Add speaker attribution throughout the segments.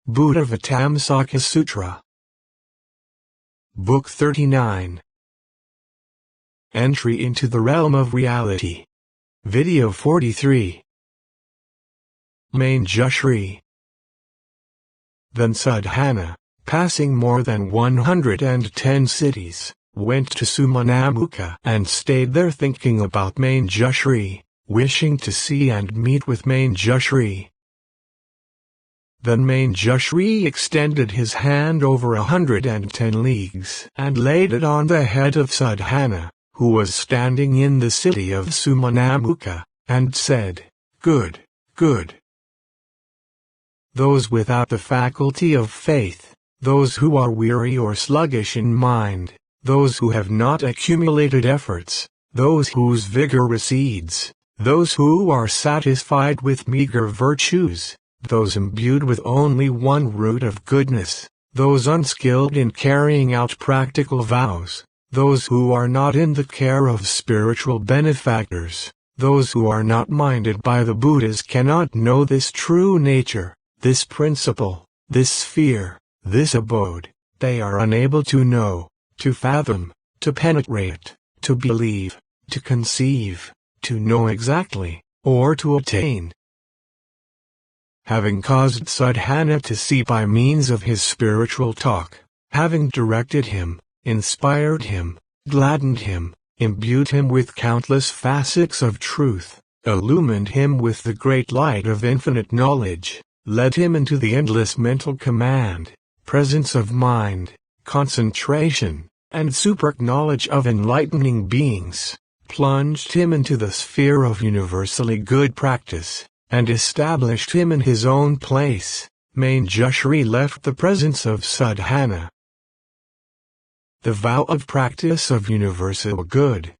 Speaker 1: Buddhāvataṃsaka Sutra. Book 39. Entry into the Realm of Reality. Video 43. Main Jushri. Then Sadhana, passing more than 110 cities, went to Sumanamuka and stayed there thinking about Main Jushri, wishing to see and meet with Main Jushri. Then Main Jushri extended his hand over 110 leagues and laid it on the head of Sadhana, who was standing in the city of Sumanamuka, and said, "Good, good." Those without the faculty of faith, those who are weary or sluggish in mind, those who have not accumulated efforts, those whose vigor recedes, those who are satisfied with meager virtues, those imbued with only one root of goodness, those unskilled in carrying out practical vows, those who are not in the care of spiritual benefactors, those who are not minded by the Buddhas cannot know this true nature, this principle, this sphere, this abode. They are unable to know, to fathom, to penetrate, to believe, to conceive, to know exactly, or to attain. Having caused Sadhana to see by means of his spiritual talk, having directed him, inspired him, gladdened him, imbued him with countless facets of truth, illumined him with the great light of infinite knowledge, led him into the endless mental command, presence of mind, concentration, and super-knowledge of enlightening beings, plunged him into the sphere of universally good practice, and established him in his own place, Main Jushri left the presence of Sadhana. The vow of practice of universal good.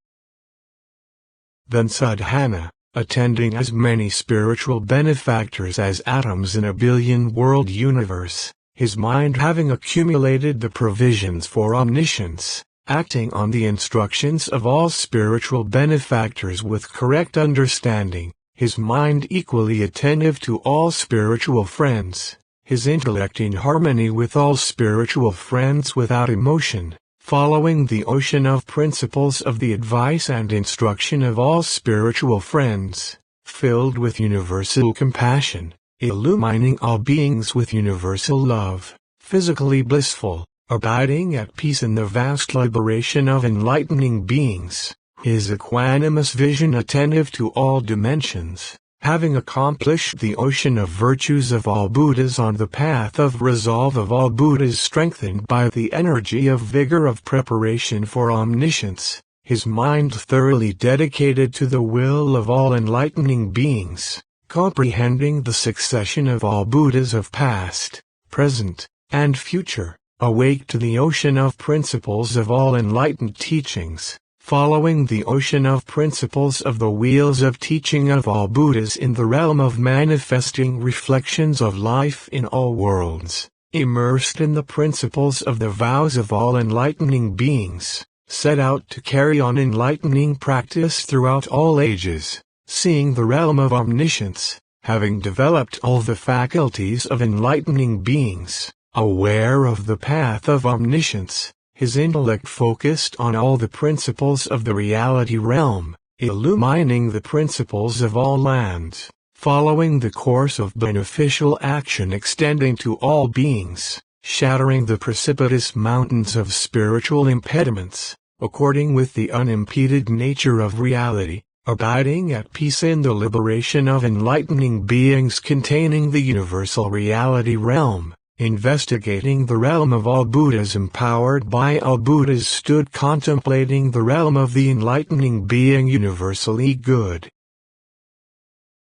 Speaker 1: Then Sadhana, attending as many spiritual benefactors as atoms in a billion-world universe, his mind having accumulated the provisions for omniscience, acting on the instructions of all spiritual benefactors with correct understanding, his mind equally attentive to all spiritual friends, his intellect in harmony with all spiritual friends without emotion, following the ocean of principles of the advice and instruction of all spiritual friends, filled with universal compassion, illumining all beings with universal love, physically blissful, abiding at peace in the vast liberation of enlightening beings, his equanimous vision attentive to all dimensions, having accomplished the ocean of virtues of all Buddhas on the path of resolve of all Buddhas strengthened by the energy of vigor of preparation for omniscience, his mind thoroughly dedicated to the will of all enlightening beings, comprehending the succession of all Buddhas of past, present, and future, awake to the ocean of principles of all enlightened teachings, following the ocean of principles of the wheels of teaching of all Buddhas in the realm of manifesting reflections of life in all worlds, immersed in the principles of the vows of all enlightening beings, set out to carry on enlightening practice throughout all ages, seeing the realm of omniscience, having developed all the faculties of enlightening beings, aware of the path of omniscience, his intellect focused on all the principles of the reality realm, illumining the principles of all lands, following the course of beneficial action extending to all beings, shattering the precipitous mountains of spiritual impediments, according with the unimpeded nature of reality, abiding at peace in the liberation of enlightening beings containing the universal reality realm, investigating the realm of all Buddhas empowered by all Buddhas stood contemplating the realm of the enlightening being universally good.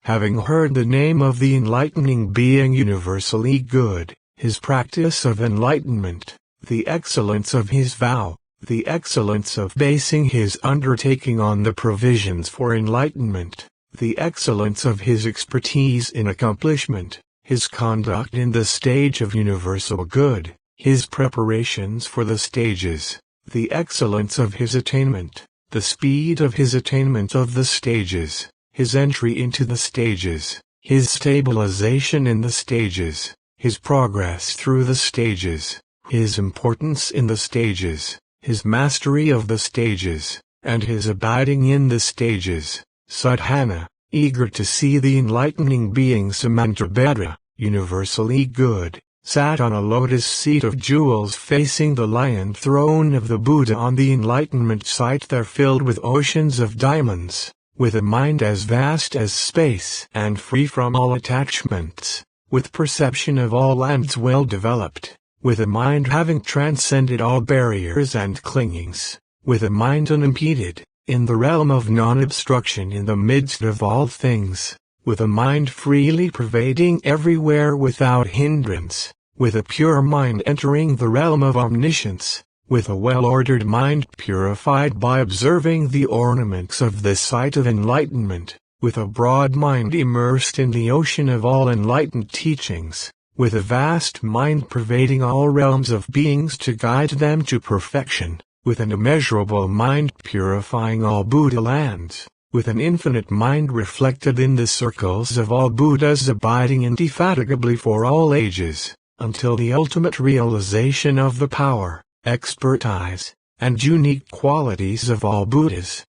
Speaker 1: Having heard the name of the enlightening being universally good, his practice of enlightenment, the excellence of his vow, the excellence of basing his undertaking on the provisions for enlightenment, the excellence of his expertise in accomplishment, his conduct in the stage of universal good, his preparations for the stages, the excellence of his attainment, the speed of his attainment of the stages, his entry into the stages, his stabilization in the stages, his progress through the stages, his importance in the stages, his mastery of the stages, and his abiding in the stages. Sadhana, eager to see the enlightening being Samantabhadra, universally good, sat on a lotus seat of jewels facing the lion throne of the Buddha on the enlightenment site there filled with oceans of diamonds, with a mind as vast as space and free from all attachments, with perception of all lands well developed, with a mind having transcended all barriers and clingings, with a mind unimpeded, in the realm of non-obstruction in the midst of all things, with a mind freely pervading everywhere without hindrance, with a pure mind entering the realm of omniscience, with a well-ordered mind purified by observing the ornaments of the sight of enlightenment, with a broad mind immersed in the ocean of all enlightened teachings, with a vast mind pervading all realms of beings to guide them to perfection, with an immeasurable mind purifying all Buddha lands, with an infinite mind reflected in the circles of all Buddhas abiding indefatigably for all ages, until the ultimate realization of the power, expertise, and unique qualities of all Buddhas.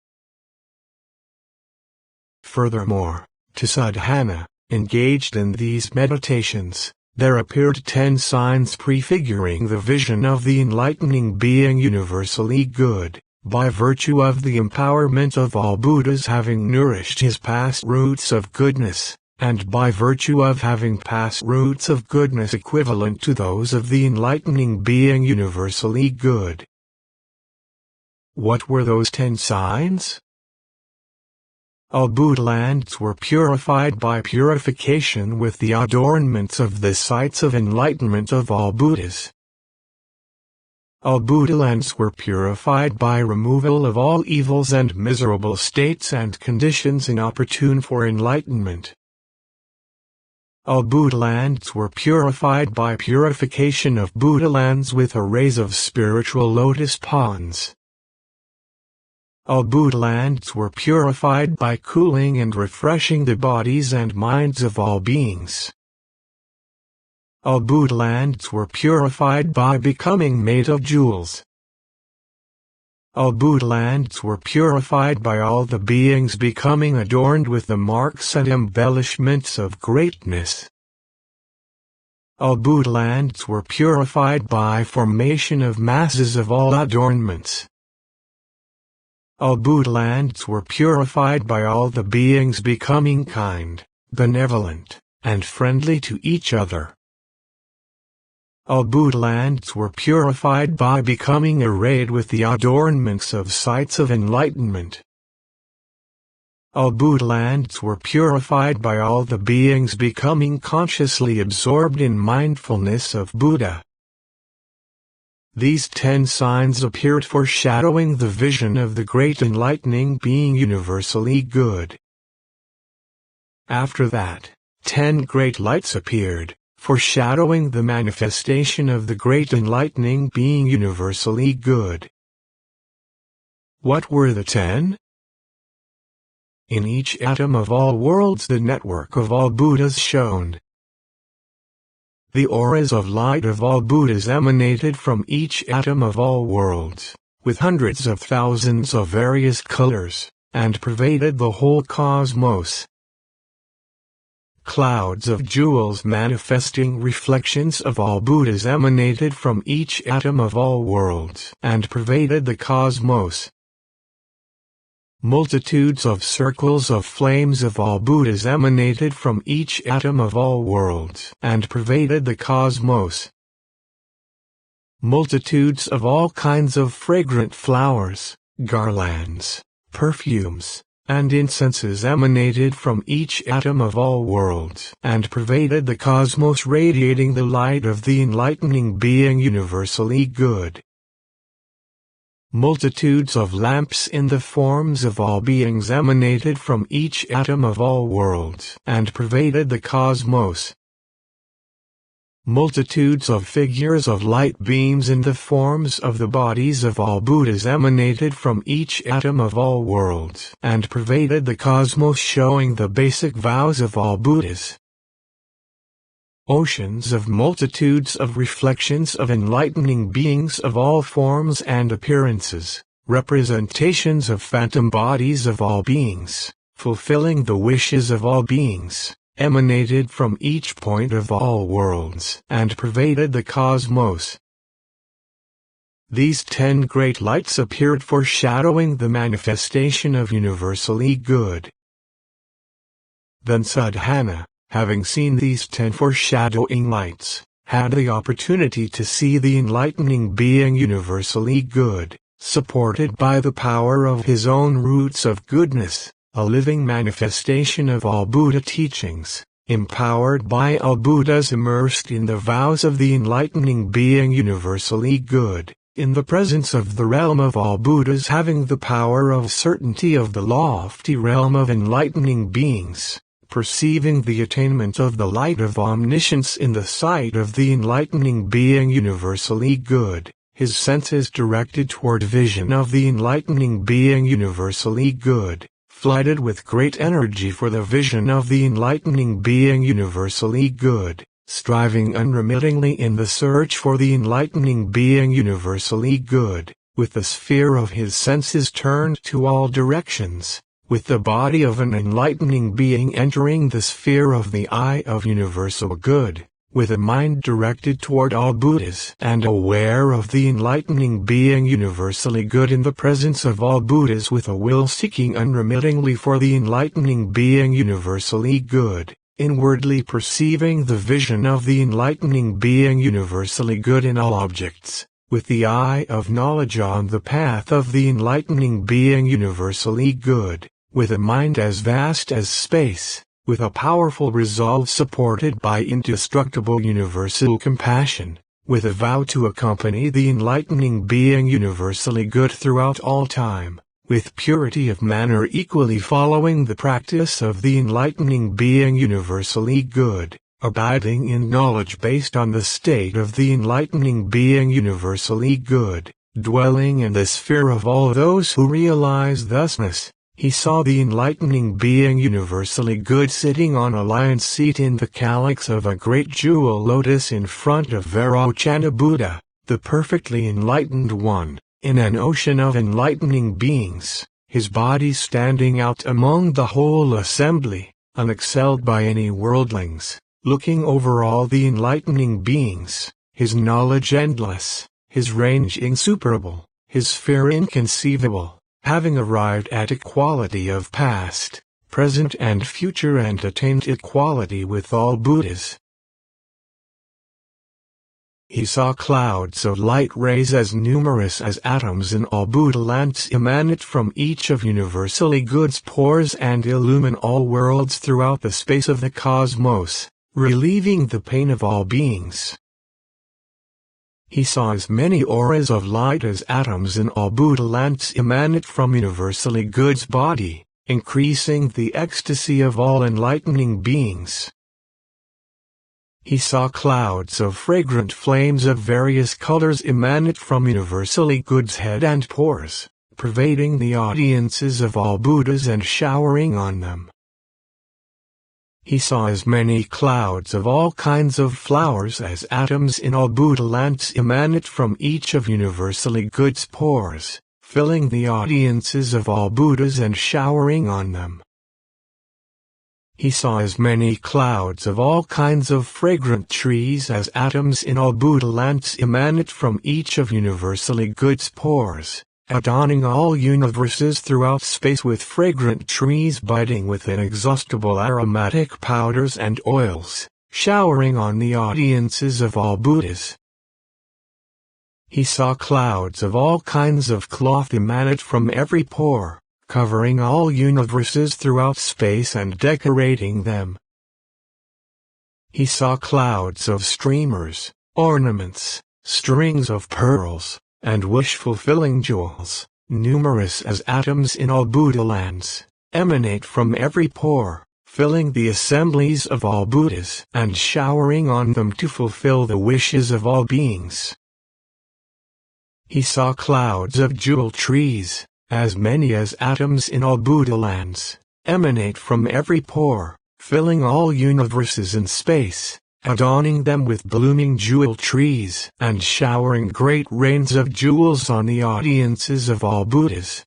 Speaker 1: Furthermore, to sadhana, engaged in these meditations, there appeared 10 signs prefiguring the vision of the enlightening being universally good, by virtue of the empowerment of all Buddhas having nourished his past roots of goodness, and by virtue of having past roots of goodness equivalent to those of the enlightening being universally good. What were those 10 signs? All Buddha lands were purified by purification with the adornments of the sights of enlightenment of all Buddhas. All Buddha lands were purified by removal of all evils and miserable states and conditions inopportune for enlightenment. All Buddha lands were purified by purification of Buddha lands with arrays of spiritual lotus ponds. All Buddha lands were purified by cooling and refreshing the bodies and minds of all beings. All Buddha lands were purified by becoming made of jewels. All Buddha lands were purified by all the beings becoming adorned with the marks and embellishments of greatness. All Buddha lands were purified by formation of masses of all adornments. All Buddha lands were purified by all the beings becoming kind, benevolent, and friendly to each other. All Buddha lands were purified by becoming arrayed with the adornments of sights of enlightenment. All Buddha lands were purified by all the beings becoming consciously absorbed in mindfulness of Buddha. These 10 signs appeared foreshadowing the vision of the great enlightening being universally good. After that, 10 great lights appeared, foreshadowing the manifestation of the great enlightening being universally good. What were the 10? In each atom of all worlds the network of all Buddhas shone. The auras of light of all Buddhas emanated from each atom of all worlds, with hundreds of thousands of various colors, and pervaded the whole cosmos. Clouds of jewels manifesting reflections of all Buddhas emanated from each atom of all worlds, and pervaded the cosmos. Multitudes of circles of flames of all Buddhas emanated from each atom of all worlds, and pervaded the cosmos. Multitudes of all kinds of fragrant flowers, garlands, perfumes, and incenses emanated from each atom of all worlds, and pervaded the cosmos, radiating the light of the enlightening being universally good. Multitudes of lamps in the forms of all beings emanated from each atom of all worlds, and pervaded the cosmos. Multitudes of figures of light beams in the forms of the bodies of all Buddhas emanated from each atom of all worlds, and pervaded the cosmos, showing the basic vows of all Buddhas. oceans of multitudes of reflections of enlightening beings of all forms and appearances, representations of phantom bodies of all beings, fulfilling the wishes of all beings, emanated from each point of all worlds and pervaded the cosmos. These 10 great lights appeared foreshadowing the manifestation of universally good. Then Sadhana, having seen these 10 foreshadowing lights, had the opportunity to see the enlightening being universally good, supported by the power of his own roots of goodness, a living manifestation of all Buddha teachings, empowered by all Buddhas immersed in the vows of the enlightening being universally good, in the presence of the realm of all Buddhas having the power of certainty of the lofty realm of enlightening beings, perceiving the attainment of the light of omniscience in the sight of the enlightening being universally good, his senses directed toward vision of the enlightening being universally good, flooded with great energy for the vision of the enlightening being universally good, striving unremittingly in the search for the enlightening being universally good, with the sphere of his senses turned to all directions, with the body of an enlightening being entering the sphere of the eye of universal good, with a mind directed toward all Buddhas and aware of the enlightening being universally good in the presence of all Buddhas with a will seeking unremittingly for the enlightening being universally good, inwardly perceiving the vision of the enlightening being universally good in all objects, with the eye of knowledge on the path of the enlightening being universally good, with a mind as vast as space, with a powerful resolve supported by indestructible universal compassion, with a vow to accompany the enlightening being universally good throughout all time, with purity of manner equally following the practice of the enlightening being universally good, abiding in knowledge based on the state of the enlightening being universally good, dwelling in the sphere of all those who realize thusness, he saw the enlightening being universally good sitting on a lion's seat in the calyx of a great jewel lotus in front of Vairochana Buddha, the perfectly enlightened one, in an ocean of enlightening beings, his body standing out among the whole assembly, unexcelled by any worldlings, looking over all the enlightening beings, his knowledge endless, his range insuperable, his sphere inconceivable, having arrived at equality of past, present and future and attained equality with all Buddhas. He saw clouds of light rays as numerous as atoms in all Buddha lands emanate from each of universally good's pores and illumine all worlds throughout the space of the cosmos, relieving the pain of all beings. He saw as many auras of light as atoms in all Buddha lands emanate from universally good's body, increasing the ecstasy of all enlightening beings. He saw clouds of fragrant flames of various colors emanate from universally good's head and pores, pervading the audiences of all Buddhas and showering on them. He saw as many clouds of all kinds of flowers as atoms in all Buddha lands emanate from each of universally good's pores, filling the audiences of all Buddhas and showering on them. He saw as many clouds of all kinds of fragrant trees as atoms in all Buddha lands emanate from each of universally good's pores, adorning all universes throughout space with fragrant trees budding with inexhaustible aromatic powders and oils, showering on the audiences of all Buddhas. He saw clouds of all kinds of cloth emanate from every pore, covering all universes throughout space and decorating them. He saw clouds of streamers, ornaments, strings of pearls, and wish-fulfilling jewels, numerous as atoms in all Buddha lands, emanate from every pore, filling the assemblies of all Buddhas and showering on them to fulfill the wishes of all beings. He saw clouds of jewel trees, as many as atoms in all Buddha lands, emanate from every pore, filling all universes in space, adorning them with blooming jewel trees and showering great rains of jewels on the audiences of all Buddhas.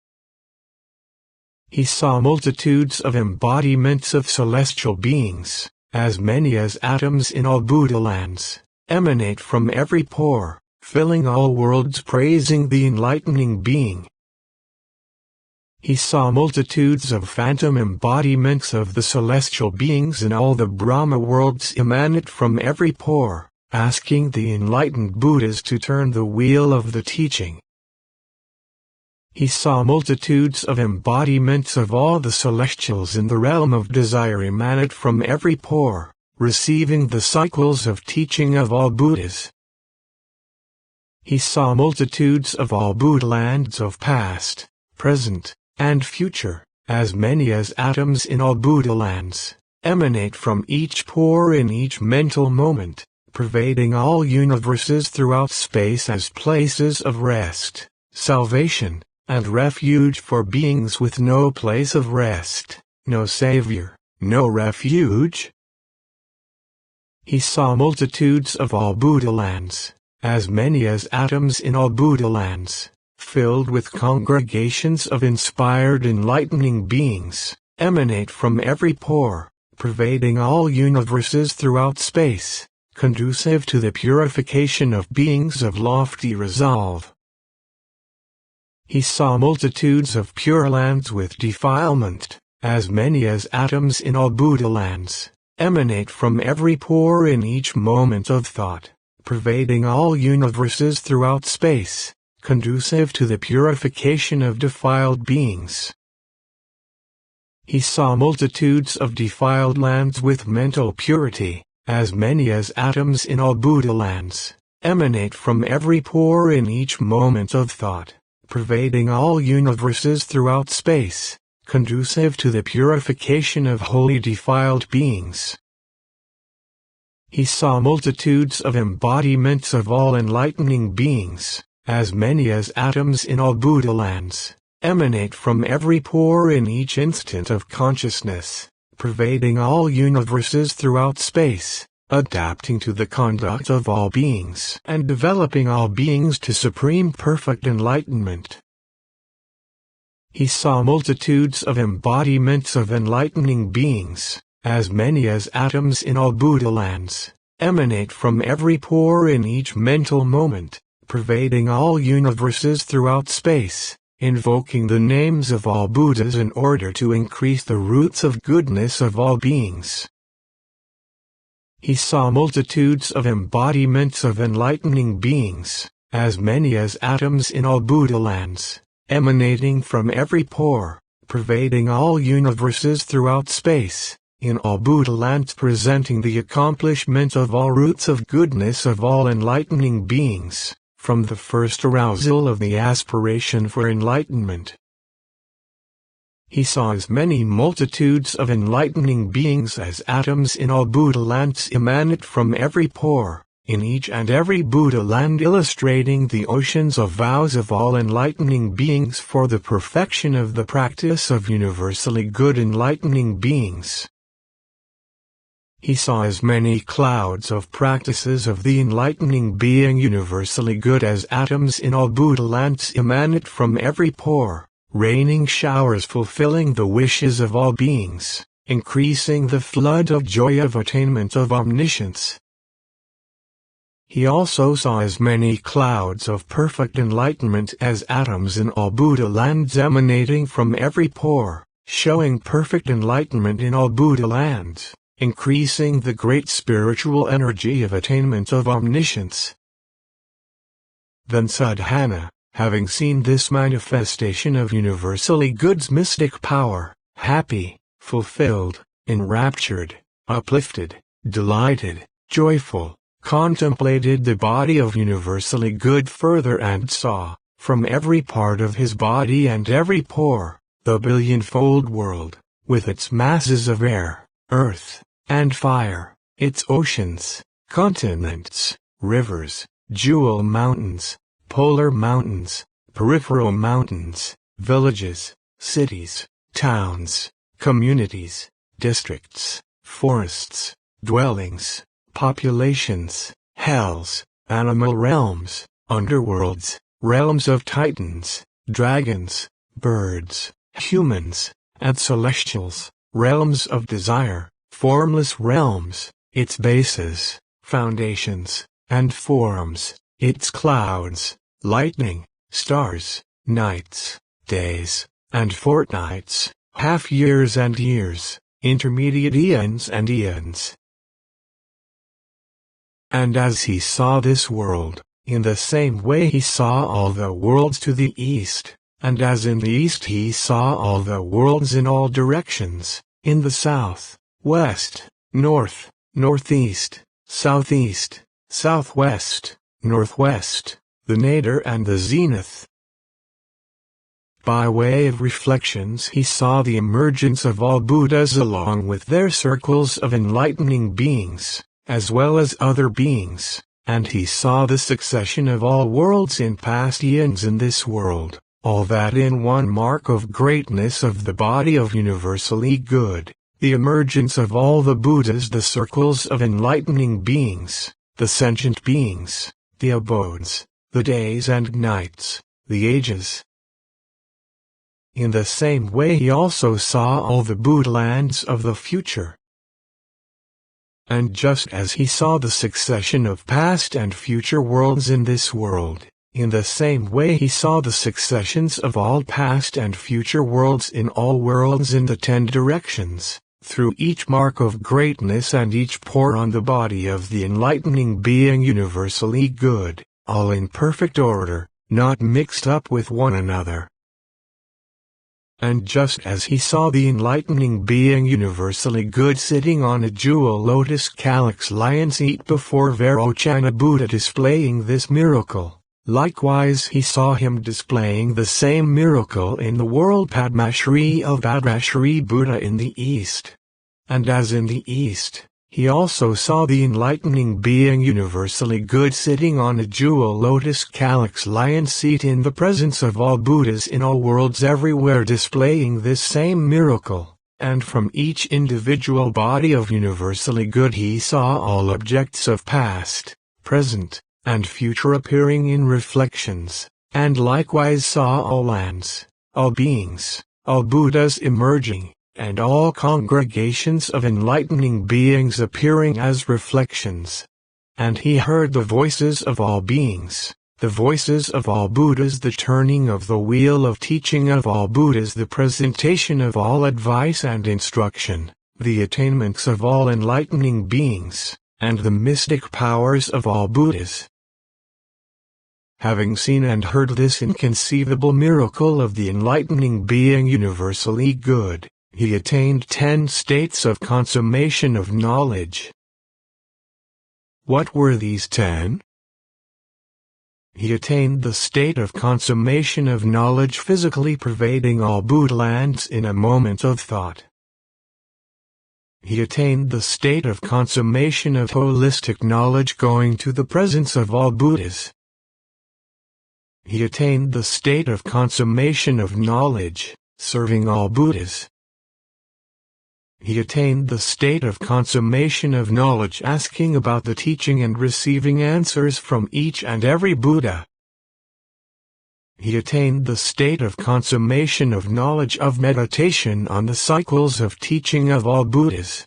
Speaker 1: He saw multitudes of embodiments of celestial beings, as many as atoms in all Buddha lands, emanate from every pore, filling all worlds praising the enlightening being. He saw multitudes of phantom embodiments of the celestial beings in all the Brahma worlds emanate from every pore, asking the enlightened Buddhas to turn the wheel of the teaching. He saw multitudes of embodiments of all the celestials in the realm of desire emanate from every pore, receiving the cycles of teaching of all Buddhas. He saw multitudes of all Buddha lands of past, present, and future, as many as atoms in all Buddha lands, emanate from each pore in each mental moment, pervading all universes throughout space as places of rest, salvation, and refuge for beings with no place of rest, no savior, no refuge. He saw multitudes of all Buddha lands, as many as atoms in all Buddha lands, filled with congregations of inspired enlightening beings, emanate from every pore, pervading all universes throughout space, conducive to the purification of beings of lofty resolve. He saw multitudes of pure lands with defilement, as many as atoms in all Buddha lands, emanate from every pore in each moment of thought, pervading all universes throughout space, conducive to the purification of defiled beings. He saw multitudes of defiled lands with mental purity, as many as atoms in all Buddha lands, emanate from every pore in each moment of thought, pervading all universes throughout space, conducive to the purification of wholly defiled beings. He saw multitudes of embodiments of all enlightening beings, as many as atoms in all Buddha lands, emanate from every pore in each instant of consciousness, pervading all universes throughout space, adapting to the conduct of all beings and developing all beings to supreme perfect enlightenment. He saw multitudes of embodiments of enlightening beings, as many as atoms in all Buddha lands, emanate from every pore in each mental moment, pervading all universes throughout space, invoking the names of all Buddhas in order to increase the roots of goodness of all beings. He saw multitudes of embodiments of enlightening beings, as many as atoms in all Buddha lands, emanating from every pore, pervading all universes throughout space, in all Buddha lands presenting the accomplishment of all roots of goodness of all enlightening beings, from the first arousal of the aspiration for enlightenment. He saw as many multitudes of enlightening beings as atoms in all Buddha lands emanate from every pore, in each and every Buddha land illustrating the oceans of vows of all enlightening beings for the perfection of the practice of universally good enlightening beings. He saw as many clouds of practices of the enlightening being universally good as atoms in all Buddha lands emanate from every pore, raining showers fulfilling the wishes of all beings, increasing the flood of joy of attainment of omniscience. He also saw as many clouds of perfect enlightenment as atoms in all Buddha lands emanating from every pore, showing perfect enlightenment in all Buddha lands, increasing the great spiritual energy of attainment of omniscience. Then Sadhana, having seen this manifestation of universally good's mystic power, happy, fulfilled, enraptured, uplifted, delighted, joyful, contemplated the body of universally good further and saw, from every part of his body and every pore, the billionfold world, with its masses of air, earth, and fire, its oceans, continents, rivers, jewel mountains, polar mountains, peripheral mountains, villages, cities, towns, communities, districts, forests, dwellings, populations, hells, animal realms, underworlds, realms of titans, dragons, birds, humans, and celestials, realms of desire, formless realms, its bases, foundations, and forms, its clouds, lightning, stars, nights, days, and fortnights, half-years and years, intermediate eons and eons. And as he saw this world, in the same way he saw all the worlds to the east, and as in the east he saw all the worlds in all directions, in the south, west, north, northeast, southeast, southwest, northwest, the nadir and the zenith. By way of reflections he saw the emergence of all Buddhas along with their circles of enlightening beings, as well as other beings, and he saw the succession of all worlds in past eons in this world, all that in one mark of greatness of the body of universally good, the emergence of all the Buddhas, the circles of enlightening beings, the sentient beings, the abodes, the days and nights, the ages. In the same way he also saw all the Buddha lands of the future. And just as he saw the succession of past and future worlds in this world, in the same way he saw the successions of all past and future worlds in all worlds in the 10 directions, through each mark of greatness and each pore on the body of the enlightening being universally good, all in perfect order, not mixed up with one another. And just as he saw the enlightening being universally good sitting on a jewel lotus calyx lion seat before Vairocana Buddha displaying this miracle, likewise he saw him displaying the same miracle in the world Padmashri of Bhadrashri Buddha in the east. And as in the east, he also saw the enlightening being universally good sitting on a jewel lotus calyx lion seat in the presence of all Buddhas in all worlds everywhere displaying this same miracle, and from each individual body of universally good he saw all objects of past, present, and future appearing in reflections, and likewise saw all lands, all beings, all Buddhas emerging, and all congregations of enlightening beings appearing as reflections. And he heard the voices of all beings, the voices of all Buddhas, the turning of the wheel of teaching of all Buddhas, the presentation of all advice and instruction, the attainments of all enlightening beings, and the mystic powers of all Buddhas. Having seen and heard this inconceivable miracle of the enlightening being universally good, he attained 10 states of consummation of knowledge. What were these 10? He attained the state of consummation of knowledge physically pervading all Buddha lands in a moment of thought. He attained the state of consummation of holistic knowledge going to the presence of all Buddhas. He attained the state of consummation of knowledge, serving all Buddhas. He attained the state of consummation of knowledge asking about the teaching and receiving answers from each and every Buddha. He attained the state of consummation of knowledge of meditation on the cycles of teaching of all Buddhas.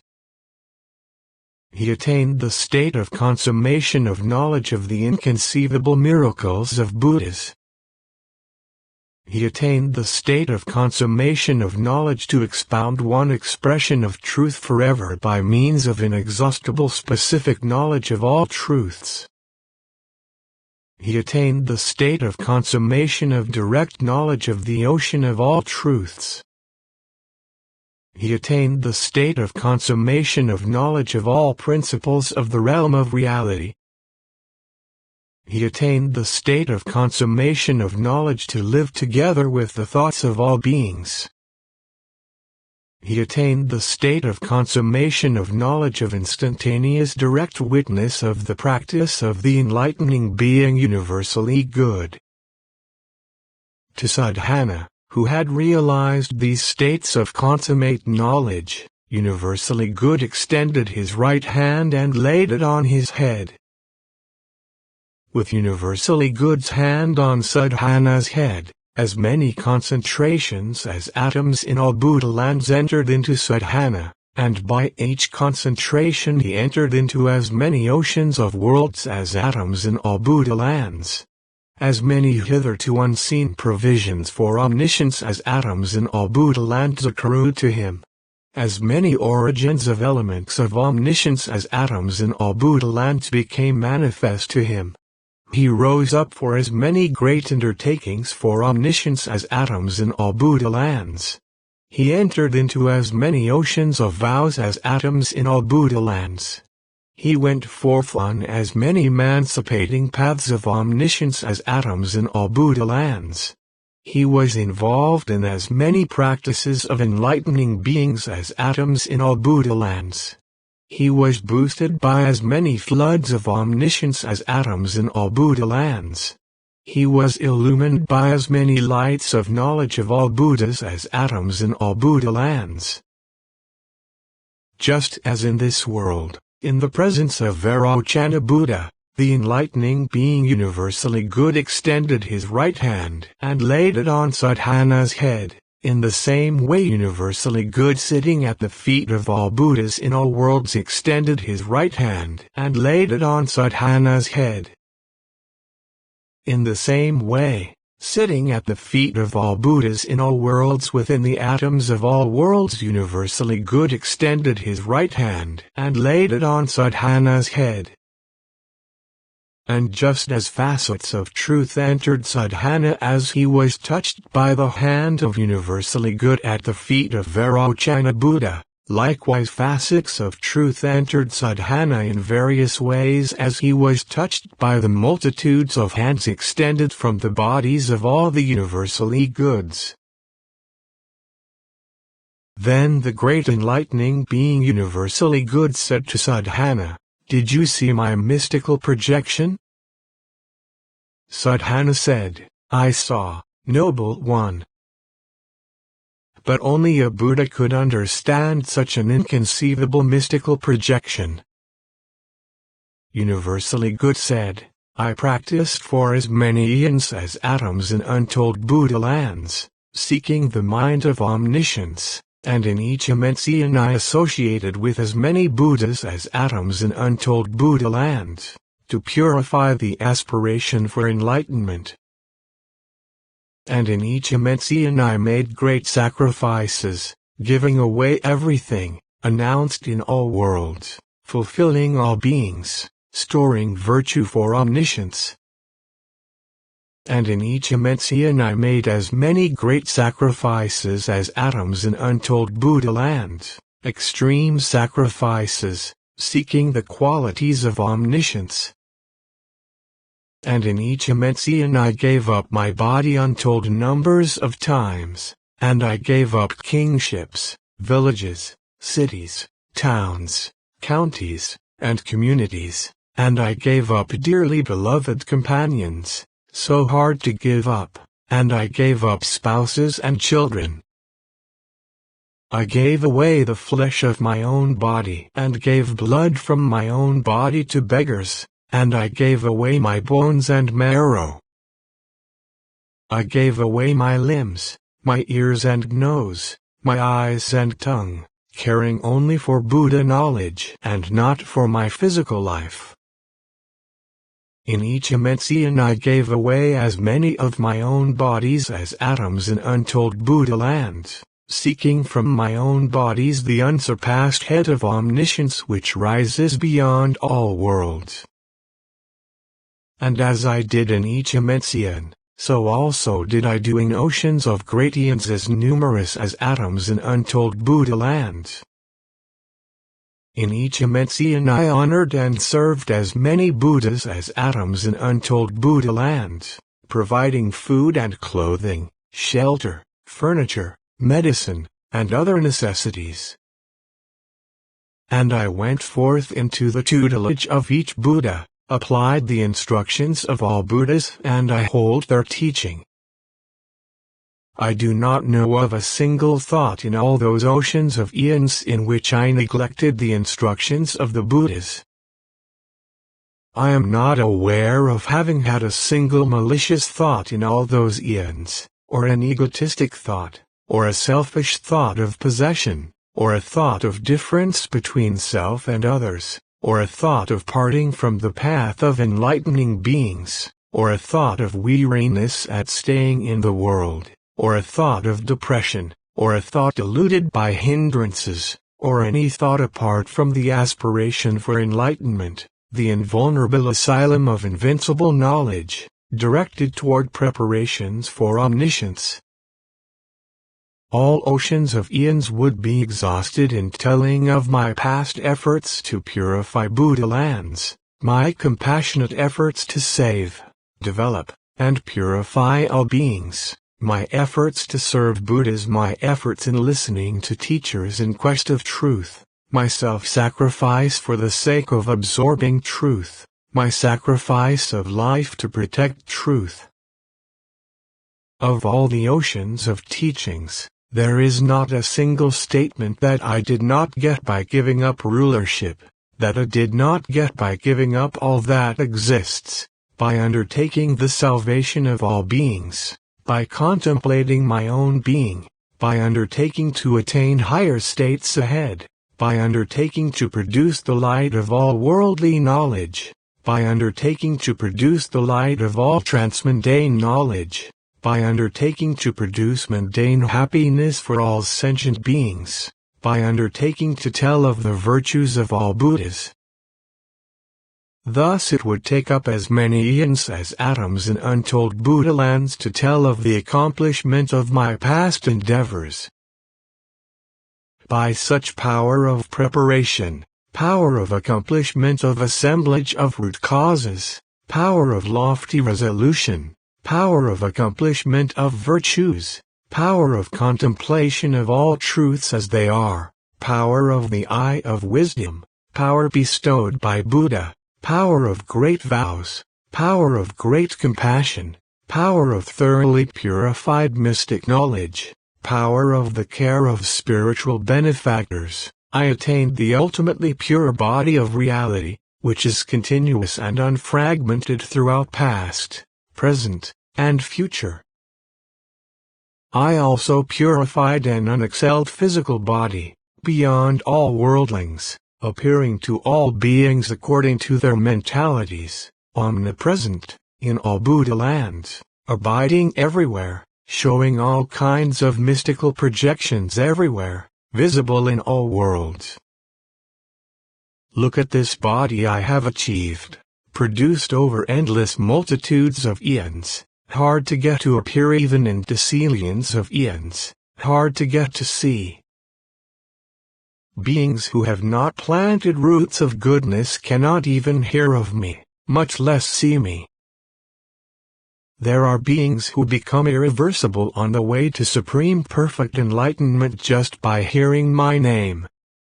Speaker 1: He attained the state of consummation of knowledge of the inconceivable miracles of Buddhas. He attained the state of consummation of knowledge to expound one expression of truth forever by means of inexhaustible specific knowledge of all truths. He attained the state of consummation of direct knowledge of the ocean of all truths. He attained the state of consummation of knowledge of all principles of the realm of reality. He attained the state of consummation of knowledge to live together with the thoughts of all beings. He attained the state of consummation of knowledge of instantaneous direct witness of the practice of the enlightening being universally good. To sadhana, who had realized these states of consummate knowledge, Universally Good extended his right hand and laid it on his head. With Universally Good's hand on Sadhana's head, as many concentrations as atoms in all Buddha lands entered into Sadhana, and by each concentration he entered into as many oceans of worlds as atoms in all Buddha lands. As many hitherto unseen provisions for omniscience as atoms in all Buddha lands accrued to him. As many origins of elements of omniscience as atoms in all Buddha lands became manifest to him. He rose up for as many great undertakings for omniscience as atoms in all Buddha lands. He entered into as many oceans of vows as atoms in all Buddha lands. He went forth on as many emancipating paths of omniscience as atoms in all Buddha lands. He was involved in as many practices of enlightening beings as atoms in all Buddha lands. He was boosted by as many floods of omniscience as atoms in all Buddha lands. He was illumined by as many lights of knowledge of all Buddhas as atoms in all Buddha lands. Just as in this world, in the presence of Vairochana Buddha, the enlightening being Universally Good extended his right hand and laid it on Sadhana's head. In the same way Universally Good sitting at the feet of all Buddhas in all worlds extended his right hand and laid it on Sadhana's head. In the same way, sitting at the feet of all Buddhas in all worlds within the atoms of all worlds Universally Good extended his right hand and laid it on Sadhana's head. And just as facets of truth entered Sadhana as he was touched by the hand of Universally Good at the feet of Vairochana Buddha, likewise facets of truth entered Sadhana in various ways as he was touched by the multitudes of hands extended from the bodies of all the Universally Goods. Then the great enlightening being Universally Good said to Sadhana, "Did you see my mystical projection?" Sadhana said, "I saw, noble one." But only a Buddha could understand such an inconceivable mystical projection. Universally Good said, "I practiced for as many eons as atoms in untold Buddha lands, seeking the mind of omniscience, and in each immense eon I associated with as many Buddhas as atoms in untold Buddha lands, to purify the aspiration for enlightenment. And in each immense eon I made great sacrifices, giving away everything, announced in all worlds, fulfilling all beings, storing virtue for omniscience. And in each immense eon I made as many great sacrifices as atoms in untold Buddha lands, extreme sacrifices, seeking the qualities of omniscience. And in each immense eon I gave up my body untold numbers of times, and I gave up kingships, villages, cities, towns, counties, and communities, and I gave up dearly beloved companions, so hard to give up, and I gave up spouses and children. I gave away the flesh of my own body and gave blood from my own body to beggars, and I gave away my bones and marrow. I gave away my limbs, my ears and nose, my eyes and tongue, caring only for Buddha knowledge and not for my physical life. In each immense eon I gave away as many of my own bodies as atoms in untold Buddha lands, seeking from my own bodies the unsurpassed head of omniscience which rises beyond all worlds. And as I did in each immense eon, so also did I do in oceans of great eons as numerous as atoms in untold Buddha lands. In each immense eon I honored and served as many Buddhas as atoms in untold Buddha lands, providing food and clothing, shelter, furniture, medicine, and other necessities. And I went forth into the tutelage of each Buddha, applied the instructions of all Buddhas, and I hold their teaching. I do not know of a single thought in all those oceans of eons in which I neglected the instructions of the Buddhas. I am not aware of having had a single malicious thought in all those eons, or an egotistic thought, or a selfish thought of possession, or a thought of difference between self and others, or a thought of parting from the path of enlightening beings, or a thought of weariness at staying in the world, or a thought of depression, or a thought deluded by hindrances, or any thought apart from the aspiration for enlightenment, the invulnerable asylum of invincible knowledge, directed toward preparations for omniscience. All oceans of eons would be exhausted in telling of my past efforts to purify Buddha lands, my compassionate efforts to save, develop, and purify all beings, my efforts to serve Buddhas, my efforts in listening to teachers in quest of truth, my self-sacrifice for the sake of absorbing truth, my sacrifice of life to protect truth. Of all the oceans of teachings, there is not a single statement that I did not get by giving up rulership, that I did not get by giving up all that exists, by undertaking the salvation of all beings, by contemplating my own being, by undertaking to attain higher states ahead, by undertaking to produce the light of all worldly knowledge, by undertaking to produce the light of all transmundane knowledge, by undertaking to produce mundane happiness for all sentient beings, by undertaking to tell of the virtues of all Buddhas. Thus it would take up as many eons as atoms in untold Buddha lands to tell of the accomplishment of my past endeavors. By such power of preparation, power of accomplishment of assemblage of root causes, power of lofty resolution, power of accomplishment of virtues, power of contemplation of all truths as they are, power of the eye of wisdom, power bestowed by Buddha, power of great vows, power of great compassion, power of thoroughly purified mystic knowledge, power of the care of spiritual benefactors, I attained the ultimately pure body of reality, which is continuous and unfragmented throughout past, present, and future. I also purified an unexcelled physical body, beyond all worldlings, appearing to all beings according to their mentalities, omnipresent, in all Buddha lands, abiding everywhere, showing all kinds of mystical projections everywhere, visible in all worlds. Look at this body I have achieved, produced over endless multitudes of eons, hard to get to appear even in decillions of eons, hard to get to see. Beings who have not planted roots of goodness cannot even hear of me, much less see me. There are beings who become irreversible on the way to supreme perfect enlightenment just by hearing my name.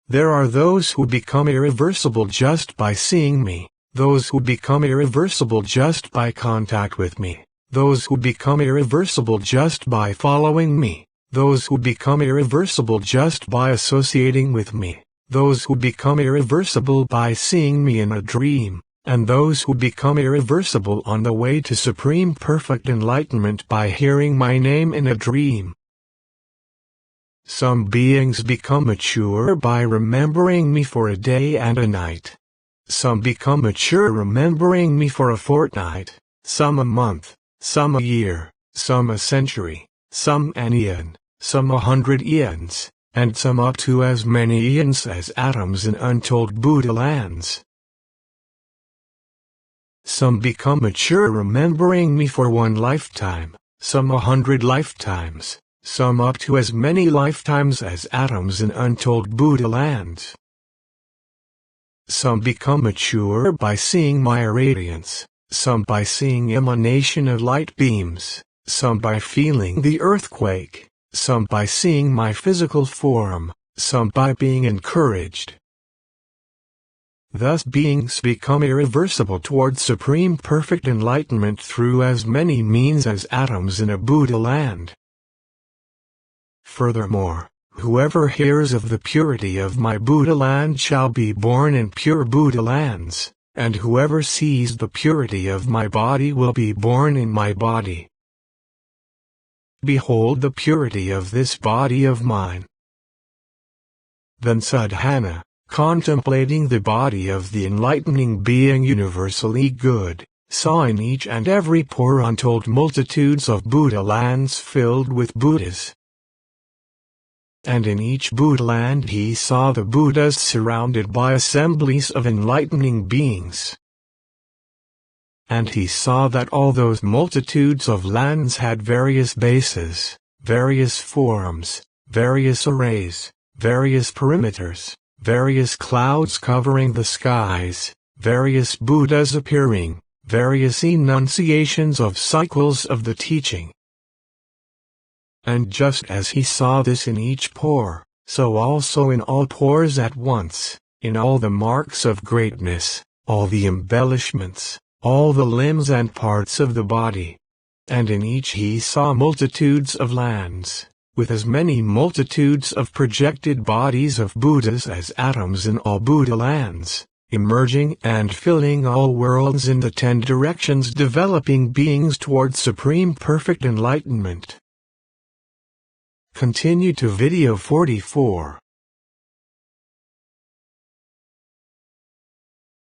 Speaker 1: There are those who become irreversible just by seeing me, those who become irreversible just by contact with me, those who become irreversible just by following me, those who become irreversible just by associating with me, those who become irreversible by seeing me in a dream, and those who become irreversible on the way to supreme perfect enlightenment by hearing my name in a dream. Some beings become mature by remembering me for a day and a night. Some become mature remembering me for a fortnight, some a month, some a year, some a century, some an eon, some 100 eons, and some up to as many eons as atoms in untold Buddha lands. Some become mature remembering me for one lifetime, some 100 lifetimes, some up to as many lifetimes as atoms in untold Buddha lands. Some become mature by seeing my radiance, some by seeing emanation of light beams, some by feeling the earthquake, some by seeing my physical form, some by being encouraged. Thus beings become irreversible towards supreme perfect enlightenment through as many means as atoms in a Buddha land. Furthermore, whoever hears of the purity of my Buddha land shall be born in pure Buddha lands, and whoever sees the purity of my body will be born in my body. Behold the purity of this body of mine. Then Sadhana, contemplating the body of the enlightening being universally good, saw in each and every pore untold multitudes of Buddha lands filled with Buddhas. And in each Buddha land he saw the Buddhas surrounded by assemblies of enlightening beings. And he saw that all those multitudes of lands had various bases, various forms, various arrays, various perimeters, various clouds covering the skies, various Buddhas appearing, various enunciations of cycles of the teaching. And just as he saw this in each pore, so also in all pores at once, in all the marks of greatness, all the embellishments, all the limbs and parts of the body. And in each he saw multitudes of lands, with as many multitudes of projected bodies of Buddhas as atoms in all Buddha lands, emerging and filling all worlds in the 10 directions, developing beings towards supreme perfect enlightenment. Continue to video 44.